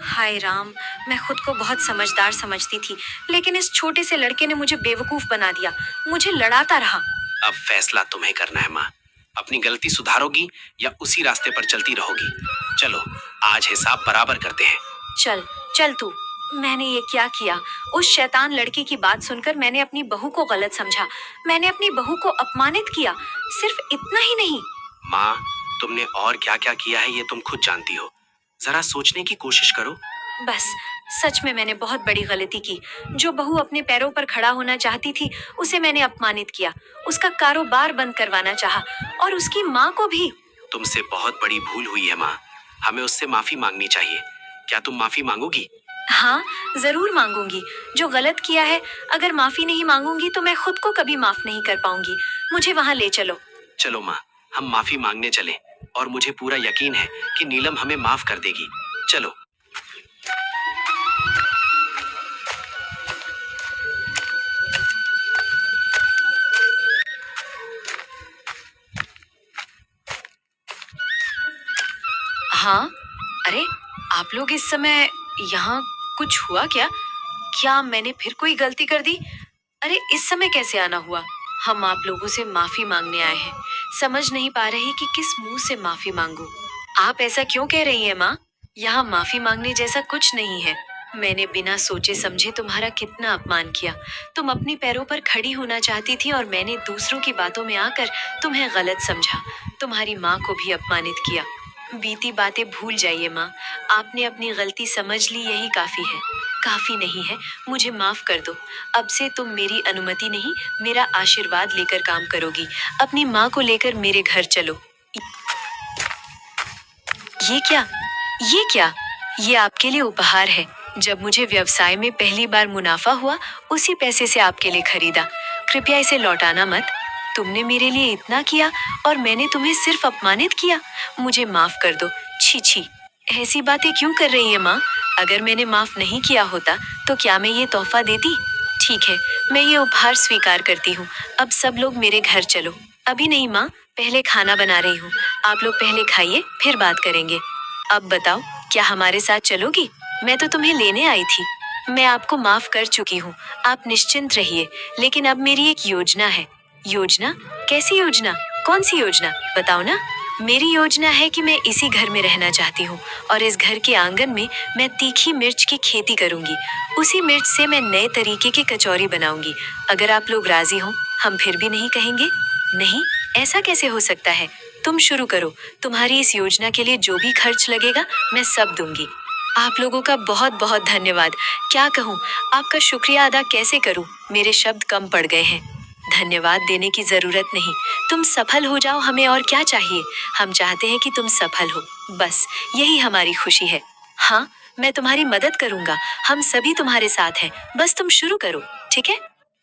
हाय राम, मैं खुद को बहुत समझदार समझती थी, लेकिन इस छोटे से लड़के ने मुझे बेवकूफ बना दिया। मुझे लड़ाता रहा। अब फैसला तुम्हें करना है माँ। अपनी गलती सुधारोगी या उसी रास्ते पर चलती रहोगी? चलो, आज हिसाब बराबर करते हैं। चल, चल तू। मैंने ये क्या किया? उस शैतान लड़के की बात सुनकर मैंने अपनी बहू को गलत समझा। मैंने अपनी बहू को अपमानित किया। सिर्फ इतना ही नहीं। माँ, तुमने और क्या क्या किया है ये तुम खुद जानती हो। जरा सोचने की कोशिश करो। बस, सच में मैंने बहुत बड़ी गलती की। जो बहू अपने पैरों पर खड़ा होना चाहती थी, उसे मैंने अपमानित किया। उसका कारोबार बंद करवाना चाहा, और उसकी माँ को भी। तुमसे बहुत बड़ी भूल हुई है माँ। हमें उससे माफी मांगनी चाहिए। क्या तुम माफी मांगोगी? हाँ, जरूर मांगूंगी। जो गलत किया है, अगर माफी नहीं मांगूंगी तो मैं खुद को कभी माफ नहीं कर पाऊंगी। मुझे वहां ले चलो। चलो माँ, हम माफी मांगने चले। और मुझे पूरा यकीन है कि नीलम हमें माफ कर देगी। चलो। हाँ, अरे, आप लोग इस समय यहाँ? कुछ हुआ क्या? क्या मैंने फिर कोई गलती कर दी? अरे, इस समय कैसे आना हुआ? हम आप लोगों से माफी मांगने आए हैं। समझ नहीं पा रही कि किस मुंह से माफी मांगूं। आप ऐसा क्यों कह रही हैं माँ? यहाँ माफी मांगने जैसा कुछ नहीं है। मैंने बिना सोचे समझे तुम्हारा कितना अपमान किया। तुम अपनी पैरों पर खड़ी होना चाहती थी और मैंने दूसरों की बातों में आकर तुम्हें गलत समझा। तुम्हारी माँ को भी अपमानित किया। बीती बातें भूल जाइए माँ। आपने अपनी गलती समझ ली, यही काफी है। काफी नहीं है, मुझे माफ कर दो। अब से तुम मेरी अनुमति नहीं, मेरा आशीर्वाद लेकर काम करोगी। अपनी माँ को लेकर मेरे घर चलो। ये क्या? ये क्या? ये आपके लिए उपहार है। जब मुझे व्यवसाय में पहली बार मुनाफा हुआ, उसी पैसे से आपके लिए खरीदा। कृपया इसे लौटाना मत। तुमने मेरे लिए इतना किया और मैंने तुम्हें सिर्फ अपमानित किया। मुझे माफ कर दो। छी छी, ऐसी बातें क्यों कर रही है माँ? अगर मैंने माफ नहीं किया होता तो क्या मैं ये तोहफा देती? ठीक है, मैं ये उपहार स्वीकार करती हूँ। अब सब लोग मेरे घर चलो। अभी नहीं माँ, पहले खाना बना रही हूँ। आप लोग पहले खाइए, फिर बात करेंगे। अब बताओ, क्या हमारे साथ चलोगी? मैं तो तुम्हें लेने आई थी। मैं आपको माफ कर चुकी हूँ। आप निश्चिंत रहिए। लेकिन अब मेरी एक योजना है। योजना? कैसी योजना? कौन सी योजना? बताओ ना। मेरी योजना है कि मैं इसी घर में रहना चाहती हूँ, और इस घर के आंगन में मैं तीखी मिर्च की खेती करूंगी। उसी मिर्च से मैं नए तरीके की कचौरी बनाऊंगी। अगर आप लोग राजी हो, हम फिर भी नहीं कहेंगे। नहीं, ऐसा कैसे हो सकता है? तुम शुरू करो। तुम्हारी इस योजना के लिए जो भी खर्च लगेगा, मैं सब दूंगी। आप लोगों का बहुत बहुत धन्यवाद। क्या कहूँ, आपका शुक्रिया अदा कैसे करूँ? मेरे शब्द कम पड़ गए हैं। धन्यवाद देने की जरूरत नहीं। तुम सफल हो जाओ, हमें और क्या चाहिए? हम चाहते हैं कि तुम सफल हो। बस यही हमारी खुशी है। हाँ, मैं तुम्हारी मदद करूंगा। हम सभी तुम्हारे साथ हैं। बस तुम शुरू करो, ठीक है?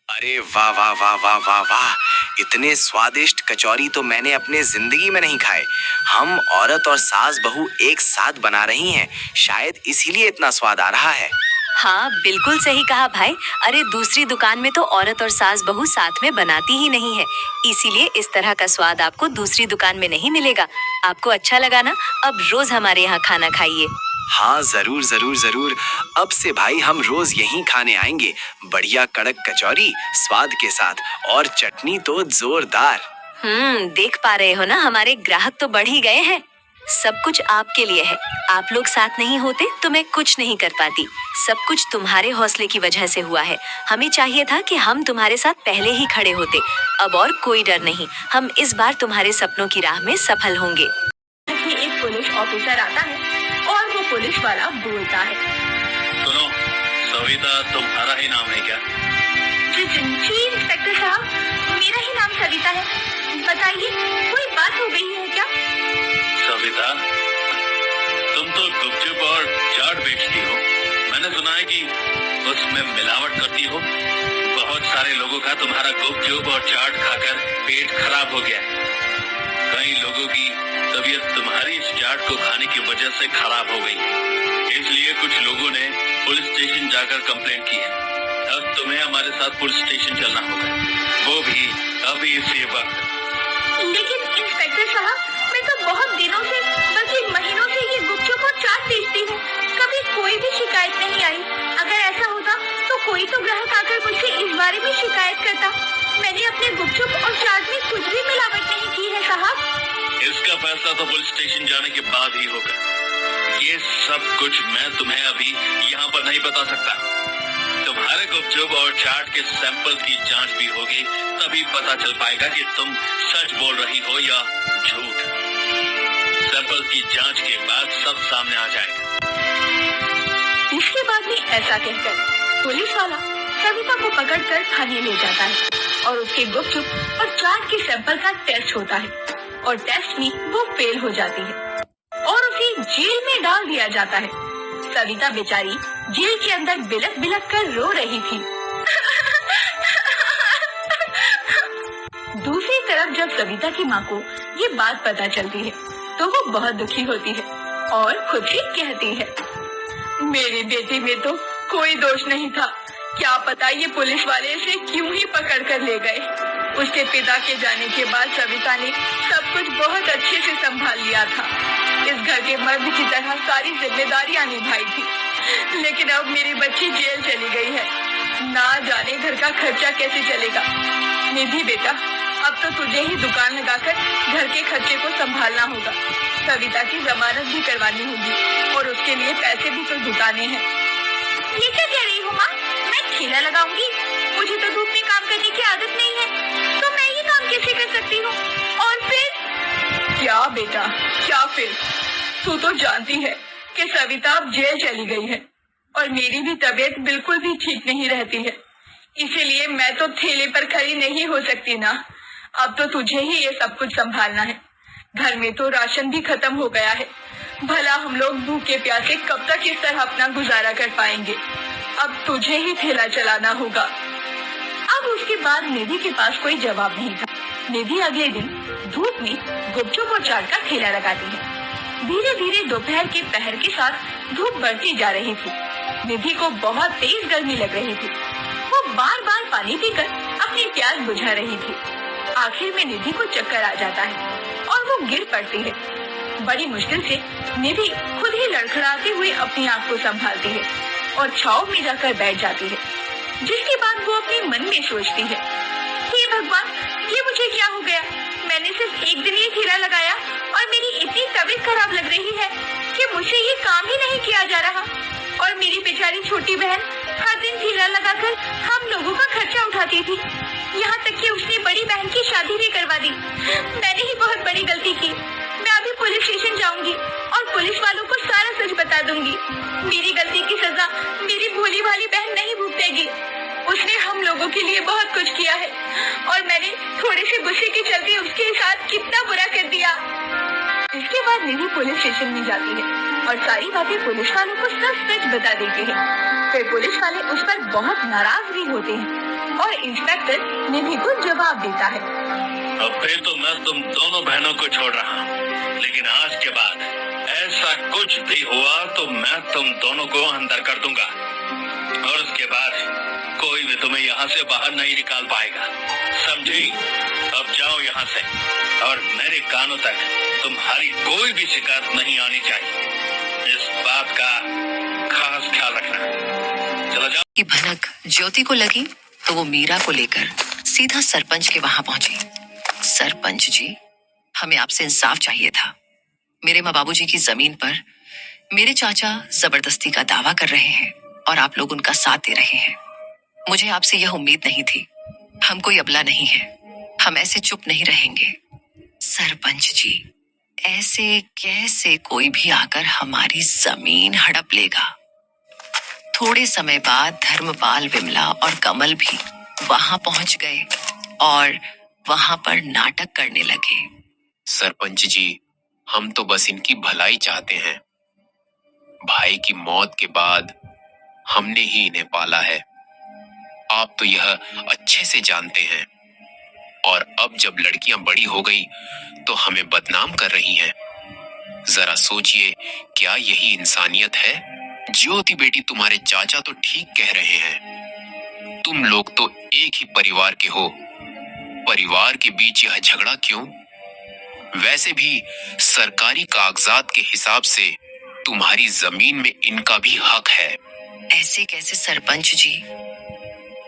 अरे वाह वाह वाह वाह वाह वाह! इतने स्वादिष्ट कचौरी तो मैंने अपने जिंदगी में नहीं खाए। हम औरत और सास बहू एक साथ बना रही हैं, शायद इसीलिए इतना स्वाद आ रहा है। हाँ, बिल्कुल सही कहा भाई। अरे, दूसरी दुकान में तो औरत और सास बहू साथ में बनाती ही नहीं है। इसीलिए इस तरह का स्वाद आपको दूसरी दुकान में नहीं मिलेगा। आपको अच्छा लगा ना? अब रोज हमारे यहाँ खाना खाइए। हाँ, जरूर जरूर जरूर। अब से भाई हम रोज यहीं खाने आएंगे। बढ़िया कड़क कचौरी स्वाद के साथ, और चटनी तो जोरदार। देख पा रहे हो ना, हमारे ग्राहक तो बढ़ ही गए हैं। सब कुछ आपके लिए है। आप लोग साथ नहीं होते तो मैं कुछ नहीं कर पाती। सब कुछ तुम्हारे हौसले की वजह से हुआ है। हमें चाहिए था कि हम तुम्हारे साथ पहले ही खड़े होते। अब और कोई डर नहीं। हम इस बार तुम्हारे सपनों की राह में सफल होंगे। एक पुलिस ऑफिसर आता है और वो पुलिस वाला बोलता है, सुनो, सविता तुम्हारा ही नाम है क्या? जी इंस्पेक्टर साहब, मेरा ही नाम सविता है। बताइए, कोई बात हो गई है क्या? सविता, तुम तो गुपचुप और चाट बेचती हो। मैंने सुना है कि उसमें मिलावट करती हो। बहुत सारे लोगों का तुम्हारा गुपचुप और चाट खाकर पेट खराब हो गया है। कई लोगों की तबीयत तुम्हारी इस चाट को खाने की वजह से खराब हो गई। इसलिए कुछ लोगों ने पुलिस स्टेशन जाकर कंप्लेंट की है। अब तुम्हें हमारे साथ पुलिस स्टेशन चलना होगा, वो भी अभी इसी वक्त। लेकिन इंस्पेक्टर साहब, मैं तो बहुत दिनों से, बल्कि महीनों से ये गुपचुप और चाट बेचती हूँ। कभी कोई कोई भी शिकायत नहीं आई। अगर ऐसा होता तो कोई तो ग्राहक आकर मुझसे इस बारे में शिकायत करता। मैंने अपने गुपचुप और चाट में कुछ भी मिलावट नहीं की है साहब। इसका फैसला तो पुलिस स्टेशन जाने के बाद ही होगा। ये सब कुछ मैं तुम्हें अभी यहाँ पर नहीं बता सकता। तुम्हारे गुपचुप और चाट के सैंपल की जांच भी होगी, तभी पता चल पाएगा कि तुम सच बोल रही हो या झूठ। सैंपल की जांच के बाद सब सामने आ जाएगा। इसके बाद में ऐसा कहकर पुलिस वाला सविता को पकड़कर थाने ले जाता है और उसके गुपचुप और चाट के सैंपल का टेस्ट होता है और टेस्ट में वो फेल हो जाती है और उसे जेल में डाल दिया जाता है। सविता बेचारी जेल के अंदर बिलक बिलक कर रो रही थी। दूसरी तरफ जब सविता की माँ को ये बात पता चलती है तो वो बहुत दुखी होती है और खुद से कहती है, मेरी बेटी में तो कोई दोष नहीं था। क्या पता ये पुलिस वाले इसे क्यों ही पकड़ कर ले गए। उसके पिता के जाने के बाद सविता ने सब कुछ बहुत अच्छे से संभाल लिया था। इस घर के मर्द की तरह सारी जिम्मेदारियां निभाई थी, लेकिन अब मेरी बच्ची जेल चली गई है। ना जाने घर का खर्चा कैसे चलेगा। निधि बेटा, अब तो तुझे ही दुकान लगाकर घर के खर्चे को संभालना होगा। सविता की जमानत भी करवानी होगी और उसके लिए पैसे भी तो जुटाने हैं। ये क्या कह रही हो माँ? मैं ठेला लगाऊंगी? मुझे तो धूप में काम करने की आदत नहीं है, तो मैं ये काम कैसे कर सकती हूँ? और फिर क्या बेटा, क्या फिर? तू तो जानती है कि सविता अब जेल चली गई है और मेरी भी तबीयत बिल्कुल भी ठीक नहीं रहती है, इसीलिए मैं तो ठेले पर खड़ी नहीं हो सकती ना। अब तो तुझे ही ये सब कुछ संभालना है। घर में तो राशन भी खत्म हो गया है। भला हम लोग भूखे प्यासे कब तक इस तरह अपना गुजारा कर पाएंगे। अब तुझे ही ठेला चलाना होगा। अब उसके बाद निधि के पास कोई जवाब नहीं था। निधि अगले दिन धूप में गुपचुप और चाट का ठेला लगाती है। धीरे धीरे दोपहर के पहर के साथ धूप बढ़ती जा रही थी। निधि को बहुत तेज गर्मी लग रही थी। वो बार बार पानी पीकर अपनी प्यास बुझा रही थी। आखिर में निधि को चक्कर आ जाता है और वो गिर पड़ती है। बड़ी मुश्किल से निधि खुद ही लड़खड़ाते हुए अपनी आँख को संभालती है और छाव में जाकर बैठ जाती है। जिसके बाद वो अपने मन में सोचती है, हे भगवान, ये मुझे क्या हो गया? मैंने सिर्फ एक दिन ही ठेला लगाया और मेरी इतनी तबीयत खराब लग रही है कि मुझसे ये काम ही नहीं किया जा रहा। और मेरी बेचारी छोटी बहन हर दिन ठेला लगाकर हम लोगों का खर्चा उठाती थी। यहाँ तक कि उसने बड़ी बहन की शादी भी करवा दी। मैंने ही बहुत बड़ी गलती की। मैं अभी पुलिस स्टेशन जाऊंगी और पुलिस वालों को सारा सच बता दूंगी। मेरी गलती की सजा मेरी भोली भाली बहन नहीं भुगतेगी। उसने हम लोगों के लिए बहुत कुछ किया है और मैंने थोड़े से गुस्से के चलते उसके साथ कितना बुरा कर दिया। इसके बाद निधि पुलिस स्टेशन में जाती है और सारी बातें पुलिस वालों को सच बता देती है। फिर पुलिस वाले उस पर बहुत नाराज भी होते हैं और इंस्पेक्टर निधि को जवाब देता है, अब फिर तो मैं तुम दोनों बहनों को छोड़ रहा हूँ, लेकिन आज के बाद ऐसा कुछ भी हुआ तो मैं तुम दोनों को अंदर कर दूंगा और उसके बाद कोई भी तुम्हें यहाँ से बाहर नहीं निकाल पाएगा, समझी? अब जाओ यहाँ से और मेरे कानों तक तुम्हारी कोई भी शिकायत नहीं आनी चाहिए। इस बात का खास ख्याल रखना। चला जाओ। की भनक ज्योति को लगी तो वो मीरा को लेकर सीधा सरपंच के वहां पहुंची। सरपंच जी, हमें आपसे इंसाफ चाहिए था। मेरे माँ बाबूजी की जमीन पर मेरे चाचा जबरदस्ती का दावा कर रहे हैं और आप लोग उनका साथ दे रहे हैं। मुझे आपसे यह उम्मीद नहीं थी। हम कोई अबला नहीं है, हम ऐसे चुप नहीं रहेंगे। सरपंच जी, ऐसे कैसे कोई भी आकर हमारी जमीन हड़प लेगा? थोड़े समय बाद धर्मपाल, विमला और कमल भी वहां पहुंच गए और वहां पर नाटक करने लगे। सरपंच जी, हम तो बस इनकी भलाई चाहते हैं। भाई की मौत के बाद हमने ही इन्हें पाला है। आप तो यह अच्छे से जानते हैं और अब जब लड़कियां बड़ी हो गई तो हमें बदनाम कर रही हैं। जरा सोचिए, क्या यही इंसानियत है? ज्योति बेटी, तुम्हारे चाचा तो ठीक कह रहे हैं। तुम लोग तो एक ही परिवार के हो। परिवार के बीच यह झगड़ा क्यों? वैसे भी सरकारी कागजात के हिसाब से तुम्हारी जमीन में इनका भी हक है। ऐसे कैसे सरपंच जी?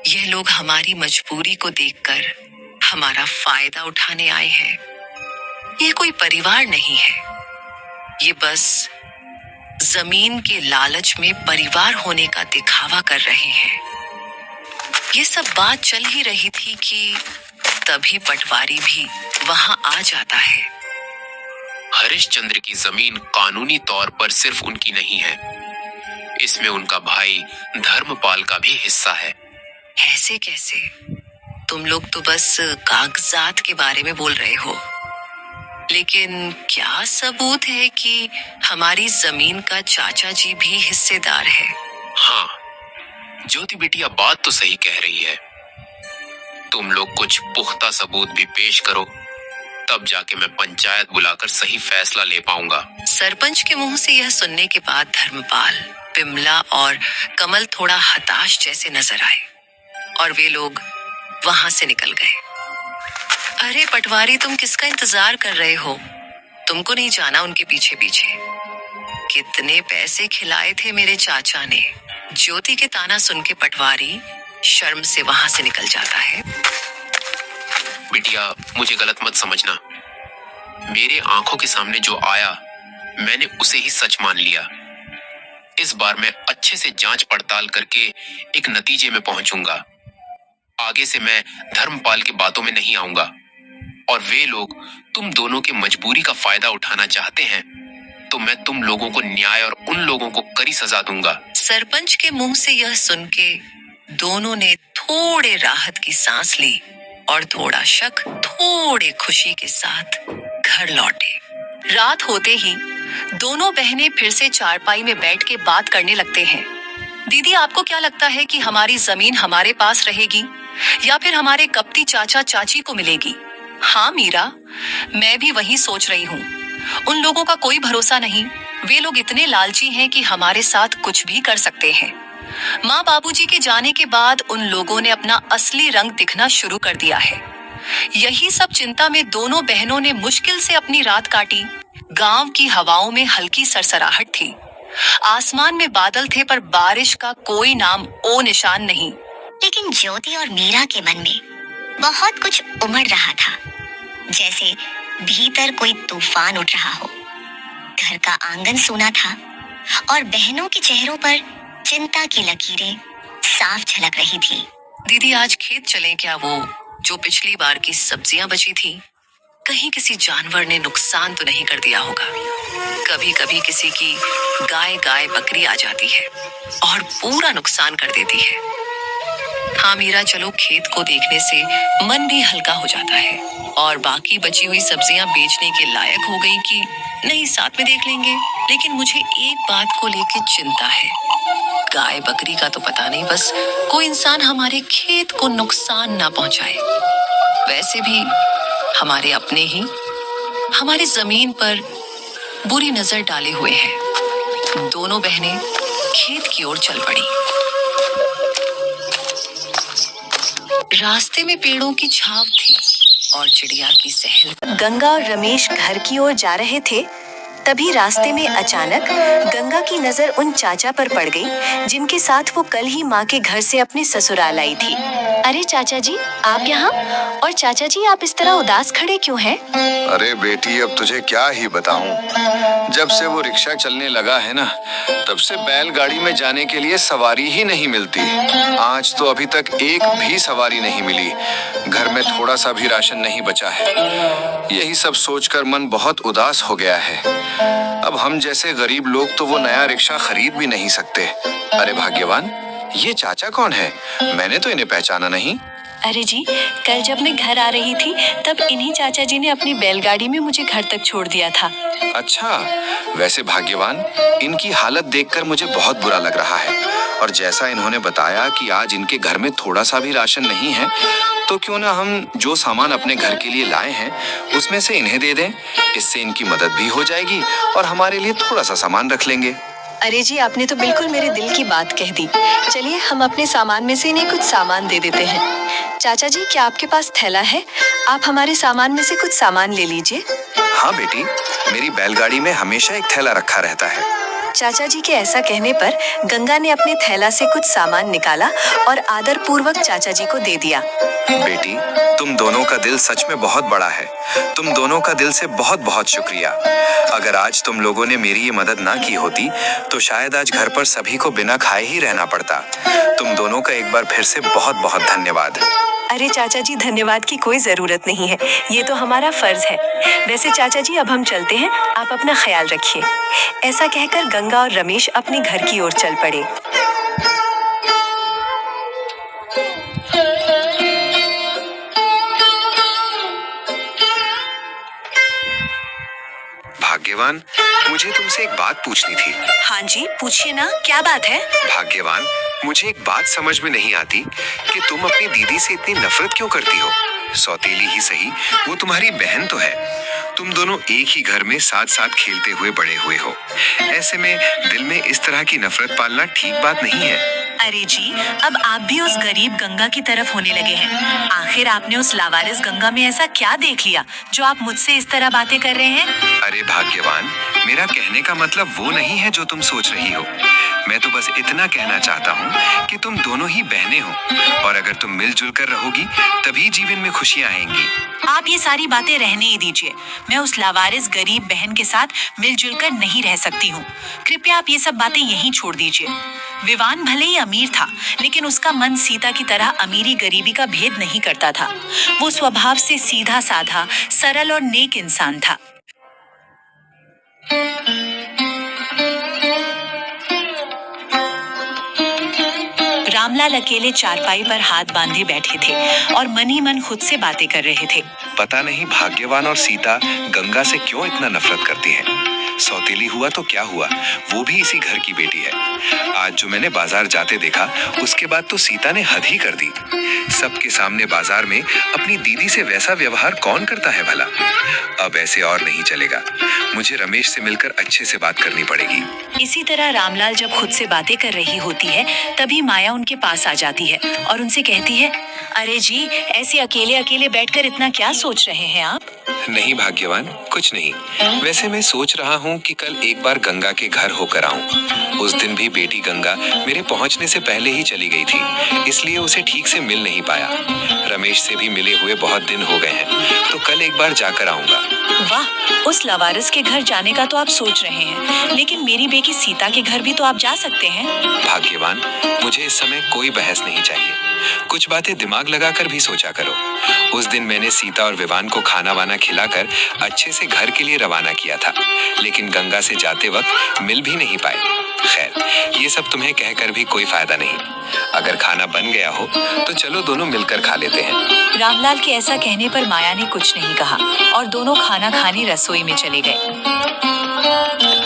यह लोग हमारी मजबूरी को देखकर हमारा फायदा उठाने आए हैं। ये कोई परिवार नहीं है, ये बस जमीन के लालच में परिवार होने का दिखावा कर रहे हैं। ये सब बात चल ही रही थी कि तभी पटवारी भी वहां आ जाता है। हरिश्चंद्र की जमीन कानूनी तौर पर सिर्फ उनकी नहीं है, इसमें उनका भाई धर्मपाल का भी हिस्सा है। ऐसे कैसे? तुम लोग तो बस कागजात के बारे में बोल रहे हो, लेकिन क्या सबूत है कि हमारी जमीन का चाचा जी भी हिस्सेदार है? हाँ, ज्योति बिटिया बात तो सही कह रही है। तुम लोग कुछ पुख्ता सबूत भी पेश करो, तब जाके मैं पंचायत बुलाकर सही फैसला ले पाऊंगा। सरपंच के मुंह से यह सुनने के बाद धर्मपाल, बिमला और कमल थोड़ा हताश जैसे नजर आए और वे लोग वहां से निकल गए। अरे पटवारी, तुम किसका इंतजार कर रहे हो? तुमको नहीं जाना उनके पीछे पीछे? कितने पैसे खिलाए थे मेरे चाचा ने? ज्योति के ताना सुन के पटवारी शर्म से वहां से निकल जाता है। बिटिया, मुझे गलत मत समझना। मेरे आंखों के सामने जो आया मैंने उसे ही सच मान लिया। इस बार मैं अच्छे से जांच पड़ताल करके एक नतीजे में पहुंचूंगा। आगे से मैं धर्मपाल की बातों में नहीं आऊंगा, और वे लोग तुम दोनों की मजबूरी का फायदा उठाना चाहते हैं तो मैं तुम लोगों को न्याय और उन लोगों को कड़ी सजा दूंगा। सरपंच के मुंह से यह सुन के दोनों ने थोड़े राहत की सांस ली और थोड़ा शक, थोड़े खुशी के साथ घर लौटे। रात होते ही दोनों बहनें फिर से चारपाई में बैठ के बात करने लगते हैं। दीदी, आपको क्या लगता है कि हमारी जमीन हमारे पास रहेगी या फिर हमारे कपटी चाचा चाची को मिलेगी? हाँ मीरा, मैं भी वही सोच रही हूँ। उन लोगों का कोई भरोसा नहीं। वे लोग इतने लालची हैं कि हमारे साथ कुछ भी कर सकते हैं। माँ बाबूजी के जाने के बाद उन लोगों ने अपना असली रंग दिखना शुरू कर दिया है। यही सब चिंता में दोनों बहनों ने मुश्किल से अपनी रात काटी। गांव की हवाओं में हल्की सरसराहट थी। आसमान में बादल थे पर बारिश का कोई नाम ओ निशान नहीं। लेकिन ज्योति और मीरा के मन में बहुत कुछ उमड़ रहा था, जैसे भीतर कोई तूफान उठ रहा हो। घर का आंगन सूना था और बहनों के चेहरों पर चिंता की लकीरें साफ झलक रही थी। दीदी, आज खेत चलें क्या? वो जो पिछली बार की सब्जियां बची थी, कहीं किसी जानवर ने नुकसान तो नहीं कर दिया होगा। कभी कभी किसी की गाय बकरी आ जाती है और पूरा नुकसान कर देती है। हाँ मीरा, चलो, खेत को देखने से मन भी हल्का हो जाता है। और बाकी बची हुई सब्जियां बेचने के लायक हो गई कि नहीं, साथ में देख लेंगे। लेकिन मुझे एक बात को लेकर चिंता है। गाय बकरी का तो पता नहीं, बस कोई इंसान हमारे खेत को नुकसान ना पहुंचाए। वैसे भी हमारे अपने ही हमारी जमीन पर बुरी नजर डाले हुए हैं। दोनों बहनें खेत की ओर चल पड़ी। रास्ते में पेड़ों की छाव थी और चिड़िया की सहल। गंगा और रमेश घर की ओर जा रहे थे, तभी रास्ते में अचानक गंगा की नजर उन चाचा पर पड़ गई जिनके साथ वो कल ही माँ के घर से अपने ससुराल आई थी। अरे चाचा जी, आप यहाँ? और चाचा जी, आप इस तरह उदास खड़े क्यों हैं? अरे बेटी, अब तुझे क्या ही बताऊं। जब से वो रिक्शा चलने लगा है ना, तब से बैलगाड़ी में जाने के लिए सवारी ही नहीं मिलती। आज तो अभी तक एक भी सवारी नहीं मिली। घर में थोड़ा सा भी राशन नहीं बचा है। यही सब सोचकर मन बहुत उदास हो गया है। अब हम जैसे गरीब लोग तो वो नया रिक्शा खरीद भी नहीं सकते। अरे भाग्यवान, ये चाचा कौन है? मैंने तो इन्हें पहचाना नहीं। अरे जी, कल जब मैं घर आ रही थी तब इन्हीं चाचा जी ने अपनी बैलगाड़ी में मुझे घर तक छोड़ दिया था। अच्छा, वैसे भाग्यवान, इनकी हालत देखकर मुझे बहुत बुरा लग रहा है। और जैसा इन्होंने बताया कि आज इनके घर में थोड़ा सा भी राशन नहीं है, तो क्यों ना हम जो सामान अपने घर के लिए लाए हैं उसमें से इन्हें दे दें। इससे इनकी मदद भी हो जाएगी और हमारे लिए थोड़ा सा सामान रख लेंगे। अरे जी, आपने तो बिल्कुल मेरे दिल की बात कह दी। चलिए, हम अपने सामान में से इन्हें कुछ सामान दे देते हैं। चाचा जी, क्या आपके पास थैला है? आप हमारे सामान में से कुछ सामान ले लीजिए। हाँ बेटी, मेरी बैलगाड़ी में हमेशा एक थैला रखा रहता है। चाचा जी के ऐसा कहने पर गंगा ने अपने थैला से कुछ सामान निकाला और आदर पूर्वक चाचा जी को दे दिया। बेटी, तुम दोनों का दिल सच में बहुत बड़ा है। तुम दोनों का दिल से बहुत बहुत शुक्रिया। अगर आज तुम लोगों ने मेरी ये मदद ना की होती तो शायद आज घर पर सभी को बिना खाए ही रहना पड़ता। तुम दोनों का एक बार फिर से बहुत बहुत धन्यवाद। अरे चाचा जी, धन्यवाद की कोई जरूरत नहीं है, ये तो हमारा फर्ज है। वैसे चाचा जी, अब हम चलते हैं, आप अपना ख्याल रखिए। ऐसा कहकर गंगा और रमेश अपने घर की ओर चल पड़े। भाग्यवान, मुझे तुमसे एक बात पूछनी थी। हाँ जी, पूछिए ना, क्या बात है? भाग्यवान, मुझे एक बात समझ में नहीं आती कि तुम अपनी दीदी से इतनी नफरत क्यों करती हो। सौतेली ही सही, वो तुम्हारी बहन तो है। तुम दोनों एक ही घर में साथ साथ खेलते हुए बड़े हुए हो। ऐसे में दिल में इस तरह की नफरत पालना ठीक बात नहीं है। अरे जी, अब आप भी उस गरीब गंगा की तरफ होने लगे हैं। आखिर आपने उस लावारिस गंगा में ऐसा क्या देख लिया जो आप मुझसे इस तरह बातें कर रहे हैं? अरे भाग्यवान, मेरा कहने का मतलब वो नहीं है जो तुम सोच रही हो। मैं तो बस इतना कहना चाहता हूँ कि तुम दोनों ही बहनें हो और अगर तुम मिलजुल कर रहोगी तभी जीवन में खुशियाँ आएंगी। आप ये सारी बातें रहने ही दीजिए। मैं उस लावारिस गरीब बहन के साथ मिलजुल कर नहीं रह सकती हूँ। कृपया आप ये सब बातें यहीं छोड़ दीजिए। विवान भले ही अमीर था, लेकिन उसका मन सीता की तरह अमीरी गरीबी का भेद नहीं करता था। वो स्वभाव से सीधा साधा, सरल और नेक इंसान था। रामलाल अकेले चारपाई पर हाथ बांधे बैठे थे और मन ही मन खुद से बातें कर रहे थे। पता नहीं भाग्यवान और सीता गंगा से क्यों इतना नफरत करती हैं। सौतेली हुआ तो क्या हुआ, वो भी इसी घर की बेटी है। आज जो मैंने बाजार जाते देखा, उसके बाद तो सीता ने हद ही कर दी। सबके सामने बाजार में अपनी दीदी से वैसा व्यवहार कौन करता है भला। अब ऐसे और नहीं चलेगा, मुझे रमेश से मिलकर अच्छे से बात करनी पड़ेगी। इसी तरह रामलाल जब खुद से बातें कर रही होती है, तभी माया उनके पास आ जाती है और उनसे कहती है, अरे जी, ऐसे अकेले अकेले बैठकर इतना क्या सोच रहे हैं आप? नहीं भाग्यवान, कुछ नहीं। वैसे मैं सोच रहा हूँ कि कल एक बार गंगा के घर होकर आऊं। उस दिन भी बेटी गंगा मेरे पहुंचने से पहले ही चली गई थी, इसलिए उसे ठीक से मिल नहीं पाया। रमेश से भी मिले हुए बहुत दिन हो गए हैं, तो कल एक बार जाकर आऊंगा। वाह, उस लावारिस के घर जाने का तो आप सोच रहे हैं, लेकिन मेरी बेटी सीता के घर भी तो आप जा सकते हैं। भाग्यवान, मुझे इस समय कोई बहस नहीं चाहिए। कुछ बातें दिमाग लगाकर भी सोचा करो। उस दिन मैंने सीता और विवान को खाना वाना खिलाकर अच्छे से घर के लिए रवाना किया था, लेकिन गंगा से जाते वक्त मिल भी नहीं पाए। खैर, ये सब तुम्हें कहकर भी कोई फायदा नहीं। अगर खाना बन गया हो तो चलो दोनों मिलकर खा लेते हैं। रामलाल के ऐसा कहने पर माया ने कुछ नहीं कहा और दोनों खाना खाने रसोई में चले गए।